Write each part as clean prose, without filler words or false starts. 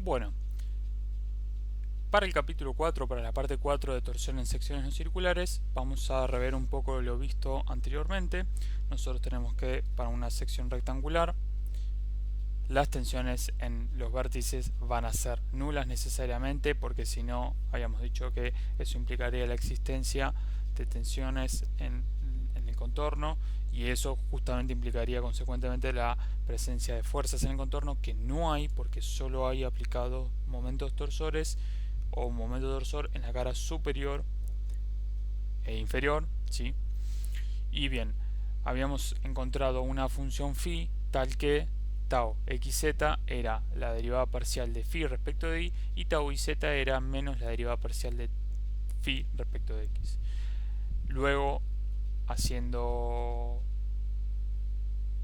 Bueno, para el capítulo 4, para la parte 4 de torsión en secciones no circulares, vamos a rever un poco lo visto anteriormente. Nosotros tenemos que, para una sección rectangular, las tensiones en los vértices van a ser nulas necesariamente, porque si no, habíamos dicho que eso implicaría la existencia de tensiones en el contorno, y eso justamente implicaría consecuentemente la presencia de fuerzas en el contorno, que no hay, porque solo hay aplicados momentos torsores o un momento torsor en la cara superior e inferior, ¿sí? Y bien, habíamos encontrado una función phi tal que tau xz era la derivada parcial de phi respecto de y, y tau iz era menos la derivada parcial de phi respecto de x. Luego, haciendo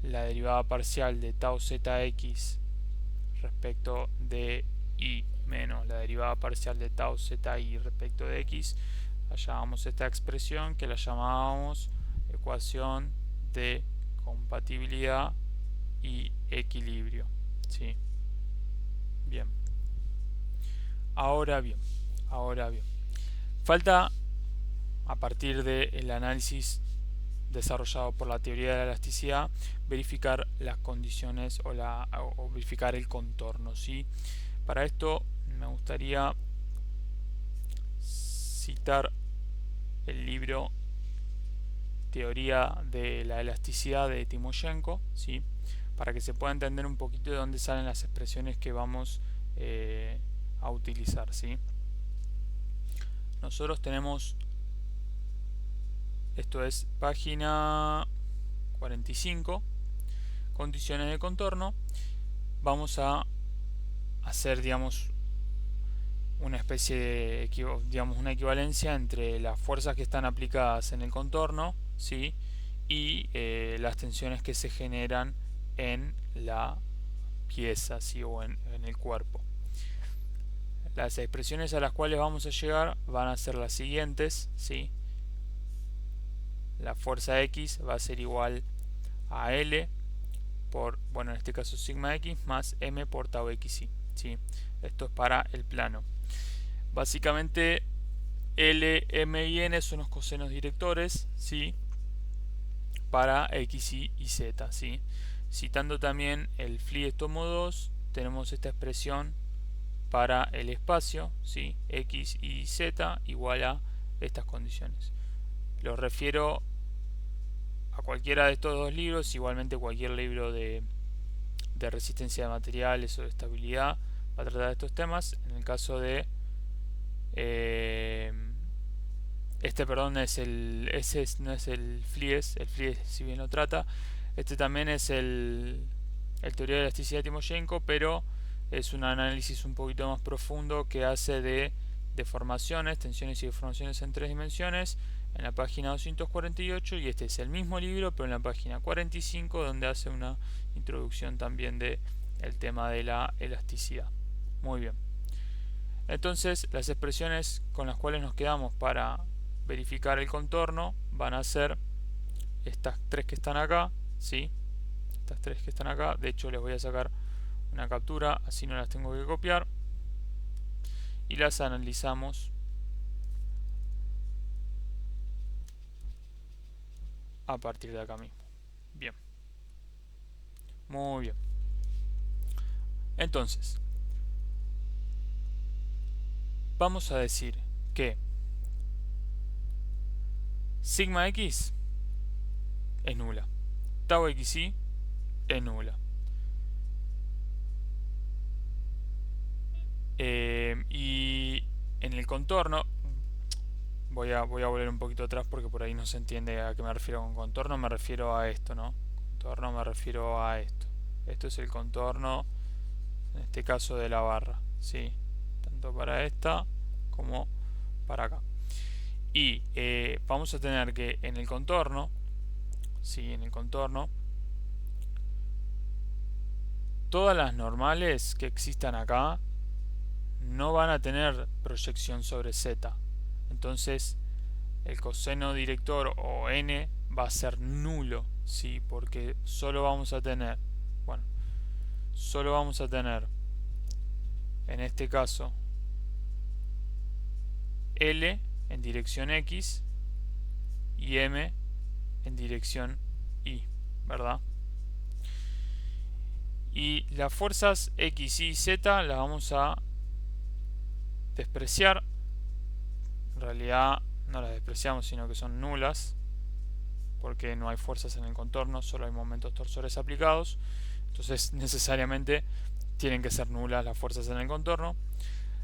la derivada parcial de tau zx respecto de y menos la derivada parcial de tau zi respecto de x, hallábamos esta expresión que la llamábamos ecuación de compatibilidad y equilibrio. ¿Sí? Bien. Ahora bien, ahora bien. Falta, a partir del análisis desarrollado por la teoría de la elasticidad, verificar las condiciones o verificar el contorno. ¿Sí? Para esto me gustaría citar el libro Teoría de la elasticidad de Timoshenko, ¿sí? Para que se pueda entender un poquito de dónde salen las expresiones que vamos a utilizar. ¿Sí? Nosotros tenemos, esto es página 45, condiciones de contorno. Vamos a hacer, digamos, una especie de, digamos, una equivalencia entre las fuerzas que están aplicadas en el contorno, ¿sí? Y las tensiones que se generan en la pieza, ¿sí? O en el cuerpo. Las expresiones a las cuales vamos a llegar van a ser las siguientes, ¿sí? La fuerza X va a ser igual a L por, bueno, en este caso sigma X más M por tau XY, ¿sí? Esto es para el plano. Básicamente L, M y N son los cosenos directores, ¿sí? Para X, Y Z, ¿sí? Citando también el Flies tomo 2, tenemos esta expresión para el espacio, ¿sí? X y Z igual a estas condiciones. Los refiero a cualquiera de estos dos libros, igualmente cualquier libro de resistencia de materiales o de estabilidad va a tratar de estos temas. En el caso de este, perdón, es no es el Flies si bien lo trata. Este también es el teoría de elasticidad de Timoshenko, pero es un análisis un poquito más profundo que hace de deformaciones, tensiones y deformaciones en tres dimensiones en la página 248, y este es el mismo libro pero en la página 45, donde hace una introducción también de el tema de la elasticidad. Muy bien. Entonces, las expresiones con las cuales nos quedamos para verificar el contorno van a ser estas tres que están acá, ¿sí? Estas tres que están acá. De hecho, les voy a sacar una captura, así no las tengo que copiar. Y las analizamos a partir de acá mismo. Bien. Muy bien. Entonces, vamos a decir que sigma x es nula. Tau xy es nula. Y en el contorno, voy a volver un poquito atrás porque por ahí no se entiende a qué me refiero con contorno. Me refiero a esto, ¿no? Contorno me refiero a esto. Esto es el contorno, en este caso de la barra, ¿sí? Tanto para esta como para acá. Y vamos a tener que en el contorno, ¿sí? En el contorno, todas las normales que existan acá no van a tener proyección sobre z. Entonces el coseno director o n va a ser nulo, ¿sí? Porque solo vamos a tener, bueno, solo vamos a tener en este caso L en dirección X y M en dirección Y, ¿verdad? Y las fuerzas X, Y y Z las vamos a despreciar. En realidad no las despreciamos, sino que son nulas, porque no hay fuerzas en el contorno, solo hay momentos torsores aplicados. Entonces necesariamente tienen que ser nulas las fuerzas en el contorno.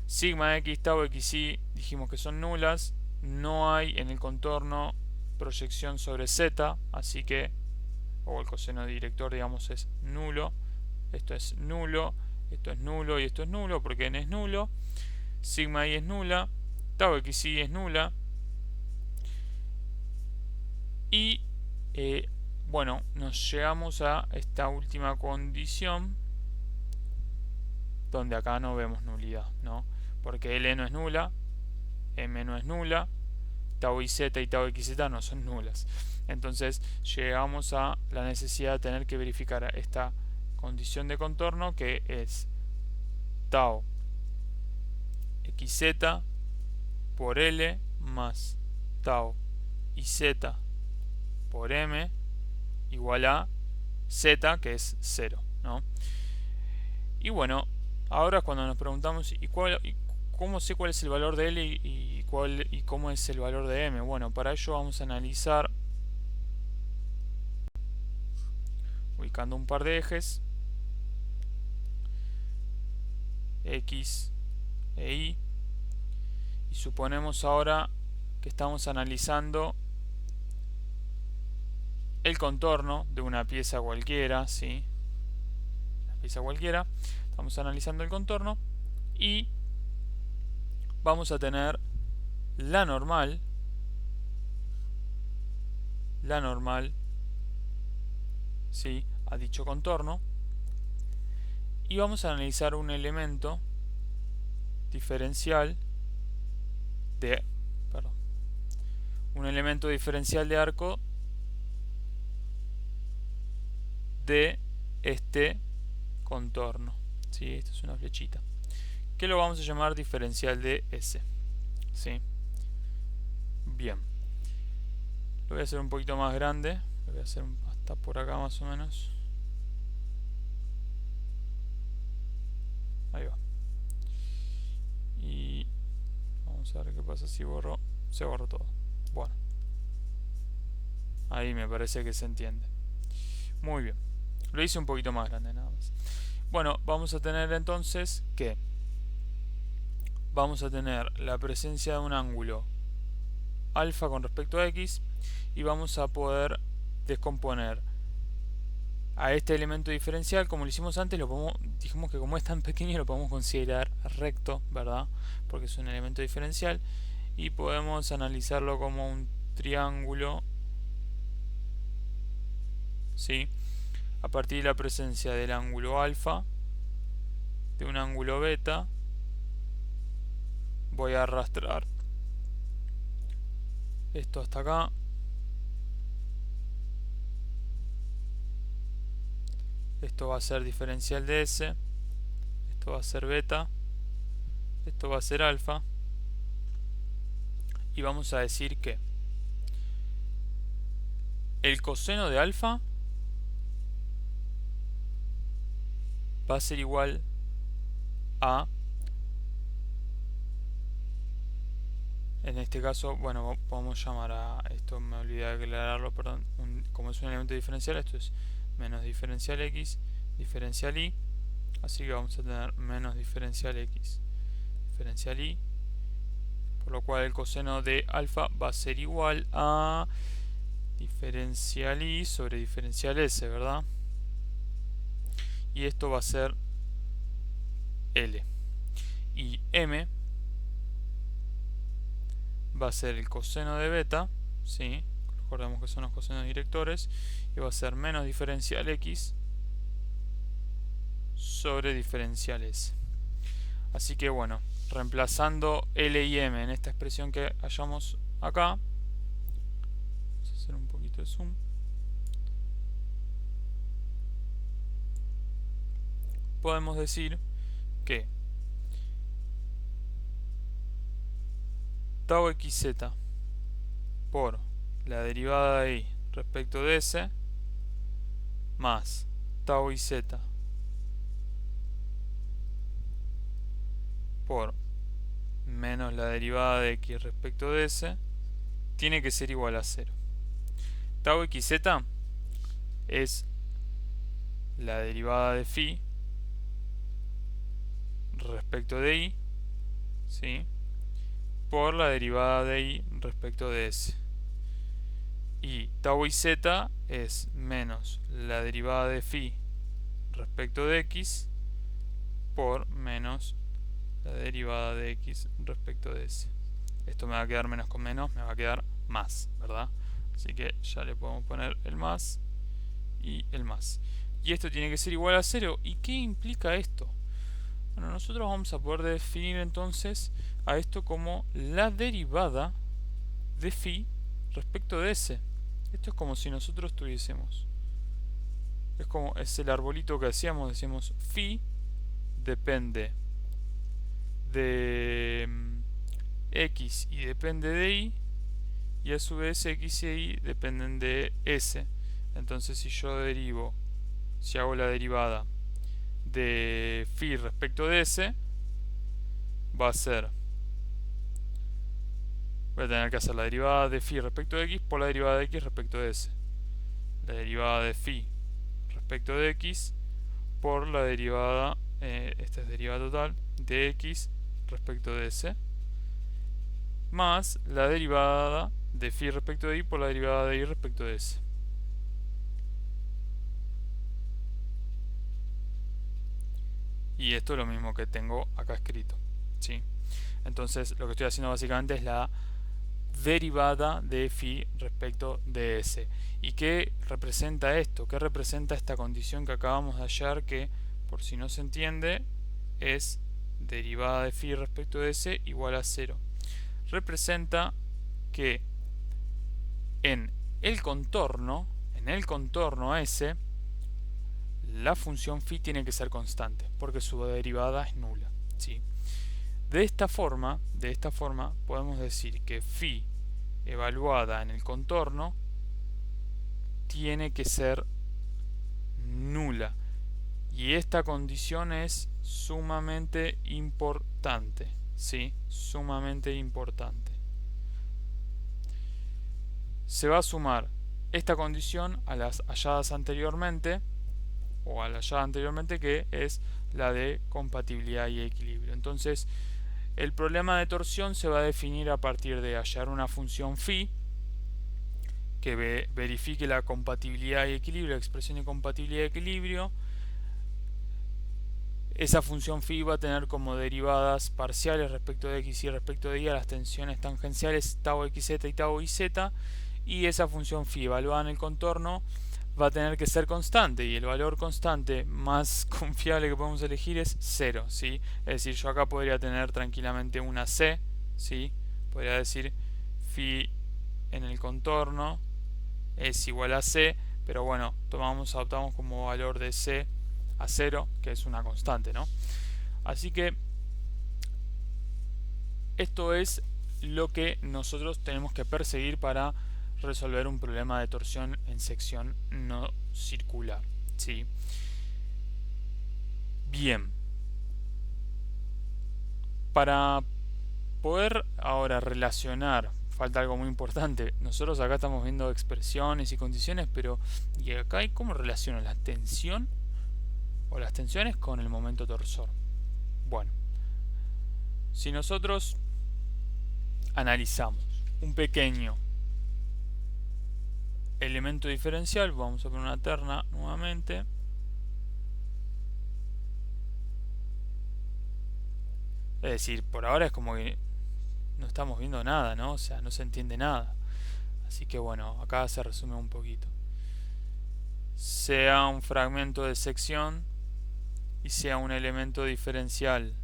Sigma X, tau X, Y dijimos que son nulas. No hay en el contorno proyección sobre Z, así que, o el coseno director, digamos, es nulo. Esto es nulo, esto es nulo y esto es nulo, porque n es nulo. Sigma Y es nula, tau X, Y es nula. Y bueno, nos llegamos a esta última condición, donde acá no vemos nulidad, ¿no? Porque L no es nula, M no es nula, tau IZ y tau XZ no son nulas. Entonces llegamos a la necesidad de tener que verificar esta condición de contorno, que es tau XZ por L más tau IZ por M igual a Z, que es 0, ¿no? Y bueno, ahora cuando nos preguntamos cómo sé cuál es el valor de L y cómo es el valor de M. Bueno, para ello vamos a analizar ubicando un par de ejes X e Y, y suponemos ahora que estamos analizando el contorno de una pieza cualquiera, ¿sí? Una pieza cualquiera. Estamos analizando el contorno y vamos a tener la normal, ¿sí?, a dicho contorno, y vamos a analizar un elemento diferencial de, perdón, un elemento diferencial de arco de este contorno, ¿sí? Esto es una flechita, que lo vamos a llamar diferencial de S, ¿sí? Bien, lo voy a hacer un poquito más grande, lo voy a hacer hasta por acá más o menos. Ahí va. Y vamos a ver qué pasa si borro. Se borró todo. Bueno, ahí me parece que se entiende. Muy bien, lo hice un poquito más grande nada más. Bueno, vamos a tener entonces que vamos a tener la presencia de un ángulo alfa con respecto a x, y vamos a poder descomponer a este elemento diferencial. Como lo hicimos antes, dijimos que como es tan pequeño lo podemos considerar recto, ¿verdad? Porque es un elemento diferencial, y podemos analizarlo como un triángulo, ¿sí?, a partir de la presencia del ángulo alfa, de un ángulo beta. Voy a arrastrar esto hasta acá. Esto va a ser diferencial de S, esto va a ser beta, esto va a ser alfa, y vamos a decir que el coseno de alfa va a ser igual a, en este caso, bueno, podemos llamar a esto, me olvidé de aclararlo, perdón, como es un elemento diferencial, esto es menos diferencial x, diferencial y, así que vamos a tener menos diferencial x, diferencial y, por lo cual el coseno de alfa va a ser igual a diferencial y sobre diferencial s, ¿verdad? Y esto va a ser L. Y M va a ser el coseno de beta, ¿sí? Recordemos que son los cosenos directores, y va a ser menos diferencial x sobre diferencial s. Así que bueno, reemplazando L y M en esta expresión que hallamos acá, vamos a hacer un poquito de zoom. Podemos decir que tau xz por la derivada de y respecto de s más tau iz por menos la derivada de x respecto de s tiene que ser igual a 0. Tau xz es la derivada de phi respecto de y, ¿sí?, por la derivada de y respecto de s. Y tau iz es menos la derivada de phi respecto de x por menos la derivada de x respecto de s. Esto me va a quedar menos con menos, me va a quedar más, ¿verdad? Así que ya le podemos poner el más y el más. Y esto tiene que ser igual a 0. ¿Y qué implica esto? Bueno, nosotros vamos a poder definir entonces a esto como la derivada de phi respecto de s. Esto es como si nosotros tuviésemos, es el arbolito que hacíamos, decíamos phi depende de x y depende de y, y a su vez x y y dependen de s. Entonces si hago la derivada de phi respecto de s, va a ser, voy a tener que hacer la derivada de phi respecto de x por la derivada de x respecto de s. La derivada de phi respecto de x por la derivada, esta es derivada total, de x respecto de s, más la derivada de phi respecto de y por la derivada de y respecto de s. Y esto es lo mismo que tengo acá escrito, ¿sí? Entonces lo que estoy haciendo básicamente es la derivada de phi respecto de s. ¿Y qué representa esto? ¿Qué representa esta condición que acabamos de hallar que, por si no se entiende, es derivada de phi respecto de s igual a 0? Representa que en el contorno S, la función phi tiene que ser constante, porque su derivada es nula, ¿sí? De esta forma podemos decir que phi evaluada en el contorno tiene que ser nula. Y esta condición es sumamente importante, ¿sí? Sumamente importante. Se va a sumar esta condición a las halladas anteriormente, o a la hallada anteriormente, que es la de compatibilidad y equilibrio. Entonces, el problema de torsión se va a definir a partir de hallar una función phi que verifique la compatibilidad y equilibrio, la expresión de compatibilidad y equilibrio. Esa función phi va a tener como derivadas parciales respecto de x y respecto de y a las tensiones tangenciales tau xz y tau iz, y esa función phi evaluada en el contorno va a tener que ser constante, y el valor constante más confiable que podemos elegir es 0, ¿sí? Es decir, yo acá podría tener tranquilamente una c, ¿sí? Podría decir phi en el contorno es igual a c, pero bueno, adoptamos como valor de c a 0, que es una constante, ¿no? Así que esto es lo que nosotros tenemos que perseguir para resolver un problema de torsión en sección no circular, ¿sí? Bien, para poder ahora relacionar, falta algo muy importante. Nosotros acá estamos viendo expresiones y condiciones, pero ¿y acá hay cómo relaciono la tensión o las tensiones con el momento torsor? Bueno, si nosotros analizamos un pequeño elemento diferencial, vamos a poner una terna nuevamente, es decir, por ahora es como que no estamos viendo nada, ¿no? O sea, no se entiende nada. Así que bueno, acá se resume un poquito. Sea un fragmento de sección y sea un elemento diferencial,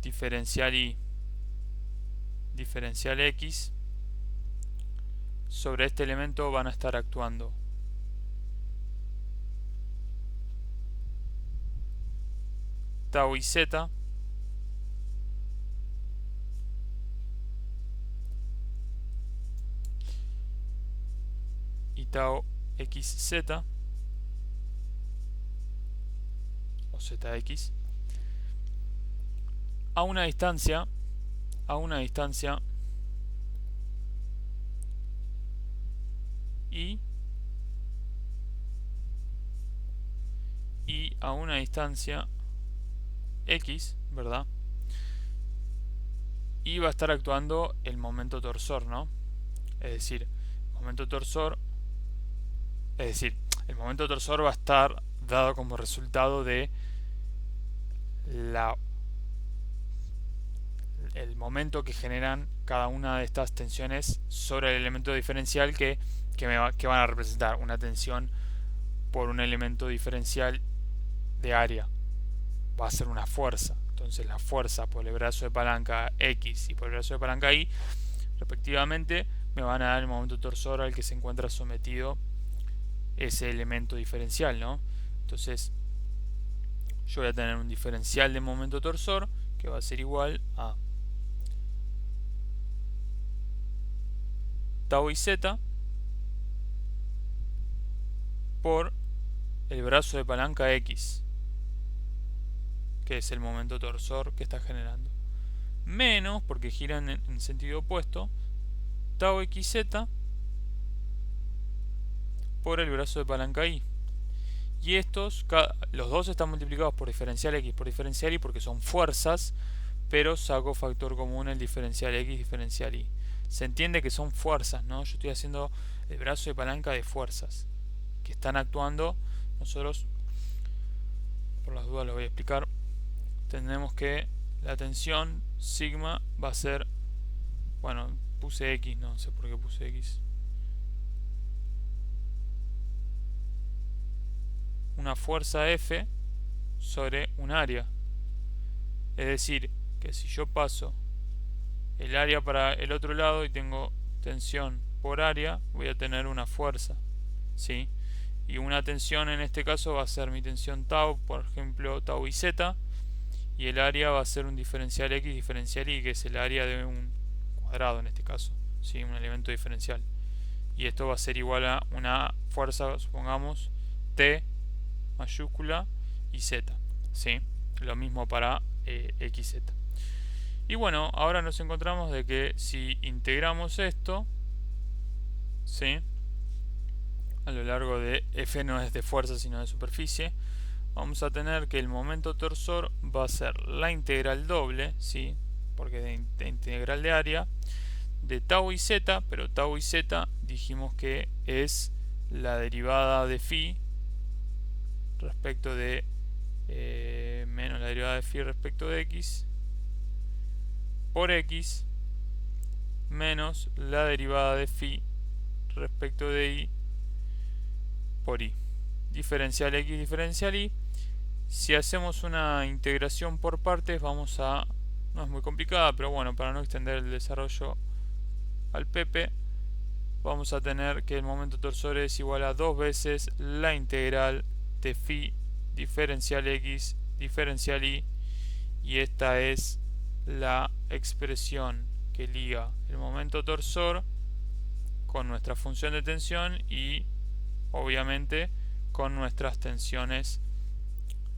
diferencial y diferencial x, sobre este elemento van a estar actuando tau y z tau xz o zx a una distancia y a una distancia x, ¿verdad? Y va a estar actuando el momento torsor, ¿no? Es decir, el momento torsor va a estar dado como resultado de el momento que generan cada una de estas tensiones sobre el elemento diferencial que van a representar una tensión por un elemento diferencial de área. Va a ser una fuerza. Entonces la fuerza por el brazo de palanca X y por el brazo de palanca Y respectivamente me van a dar el momento torsor al que se encuentra sometido ese elemento diferencial, ¿no? Entonces yo voy a tener un diferencial de momento torsor que va a ser igual a tau y z por el brazo de palanca X, que es el momento torsor que está generando, menos, porque giran en sentido opuesto, tau xz por el brazo de palanca Y. Y estos, los dos están multiplicados por diferencial X por diferencial Y porque son fuerzas, pero saco factor común el diferencial X, diferencial Y. Se entiende que son fuerzas, ¿no? Yo estoy haciendo el brazo de palanca de fuerzas que están actuando. Nosotros, por las dudas lo voy a explicar, tenemos que la tensión sigma va a ser, bueno, puse X, no sé por qué puse X, una fuerza F sobre un área. Es decir, que si yo paso el área para el otro lado y tengo tensión por área, voy a tener una fuerza, ¿sí? Y una tensión en este caso va a ser mi tensión tau, por ejemplo tau y z, y el área va a ser un diferencial X, diferencial Y, que es el área de un cuadrado en este caso, ¿sí? Un elemento diferencial. Y esto va a ser igual a una fuerza, supongamos, T mayúscula y Z, ¿sí? Lo mismo para XZ. Y bueno, ahora nos encontramos de que si integramos esto, ¿sí? A lo largo de F no es de fuerza sino de superficie, vamos a tener que el momento torsor va a ser la integral doble, ¿sí? Porque de integral de área, de tau y z, pero tau y z dijimos que es la derivada de phi respecto de menos la derivada de phi respecto de x por x menos la derivada de phi respecto de y por y. Diferencial x, diferencial y. Si hacemos una integración por partes, vamos a... no es muy complicada, pero bueno, para no extender el desarrollo al PP, vamos a tener que el momento torsor es igual a 2 veces la integral de phi diferencial x diferencial y, y esta es la expresión que liga el momento torsor con nuestra función de tensión y obviamente con nuestras tensiones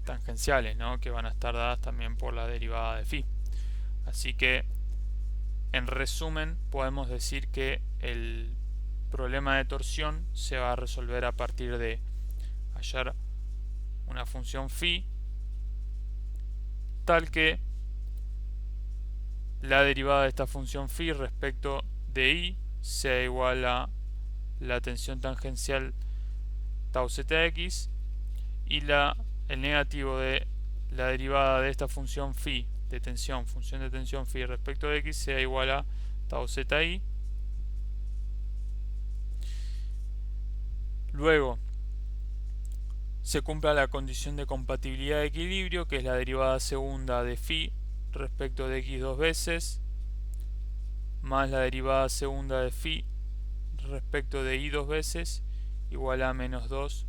tangenciales, ¿no? Que van a estar dadas también por la derivada de phi. Así que en resumen podemos decir que el problema de torsión se va a resolver a partir de hallar una función phi tal que la derivada de esta función phi respecto de y sea igual a la tensión tangencial tau zx y el negativo de la derivada de esta función phi de tensión, función de tensión phi respecto de x sea igual a tau zi. Luego se cumpla la condición de compatibilidad de equilibrio, que es la derivada segunda de phi respecto de x dos veces más la derivada segunda de phi respecto de y dos veces igual a menos 2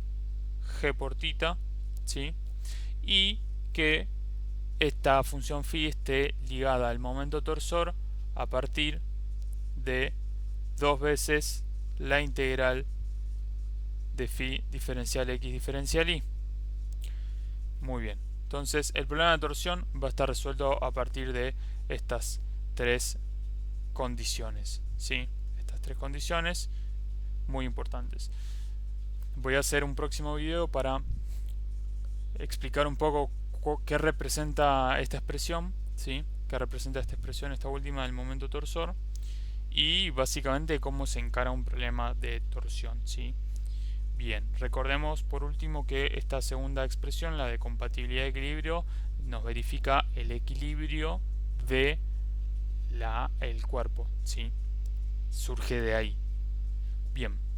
g por tita, ¿sí? Y que esta función phi esté ligada al momento torsor a partir de 2 veces la integral de phi diferencial x diferencial y. Muy bien. Entonces el problema de torsión va a estar resuelto a partir de estas tres condiciones. ¿Sí? Estas tres condiciones muy importantes. Voy a hacer un próximo video para explicar un poco qué representa esta expresión, ¿sí? Qué representa esta expresión, esta última del momento torsor, y básicamente cómo se encara un problema de torsión, ¿sí? Bien, recordemos por último que esta segunda expresión, la de compatibilidad de equilibrio, nos verifica el equilibrio de el cuerpo, ¿sí? Surge de ahí. Bien.